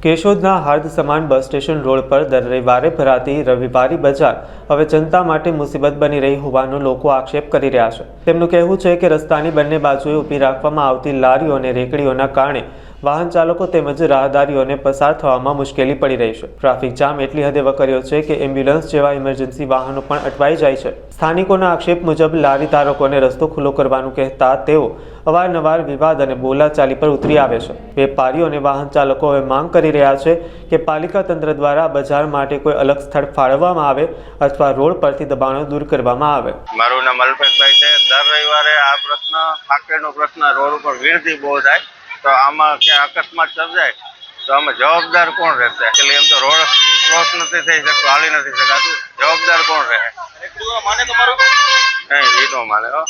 કેશોદના હાર્દ સમાન bus station road પર દર રવિવારે ભરાતી રવિવારી બજાર હવે જનતા માટે મુસીબત બની રહી હોવાનો લોકો આક્ષેપ કરી રહ્યા છે। તેમનું કહેવું છે કે રસ્તાની બંને બાજુએ ઊભી રાખવામાં આવતી લારીઓ અને રેકડીઓના કારણે વાહન ચાલકો તેમજ રાહદારીઓને પસાર થવામાં મુશ્કેલી પડી રહી છે। ટ્રાફિક જામ એટલી હદે વકર્યો છે કે એમ્બ્યુલન્સ જેવા ઇમરજન્સી વાહનો પણ અટવાઈ જાય છે। સ્થાનિકોના આક્ષેપ મુજબ લારી ધારકોને રસ્તો ખુલ્લો કરવાનું કહેતા તેઓ અવારનવાર વિવાદ અને બોલાચાલી પર ઉતરી આવે છે। વેપારીઓ અને વાહન ચાલકો હવે માંગ કરી રહ્યા છે કે પાલિકા તંત્ર દ્વારા બજાર માટે કોઈ અલગ સ્થળ ફાળવવામાં આવે અથવા રોડ પરથી દબાણો દૂર કરવામાં આવે। મારું નામ અલ્પેશભાઈ છે। દર રવિવારે આ પ્રશ્ન ફાકેનો પ્રશ્ન રોડ ઉપર ભીડથી બહુ થાય, તો આમાં ક્યાં અકસ્માત સર્જાય તો આમાં જવાબદાર કોણ રહેશે? એટલે એમ તો રોડ ક્રોસ નથી થઈ શકતો, હાલી નથી શકાતું, જવાબદાર કોણ રહે? માને તમારું? નહીં, એ તો માને હો।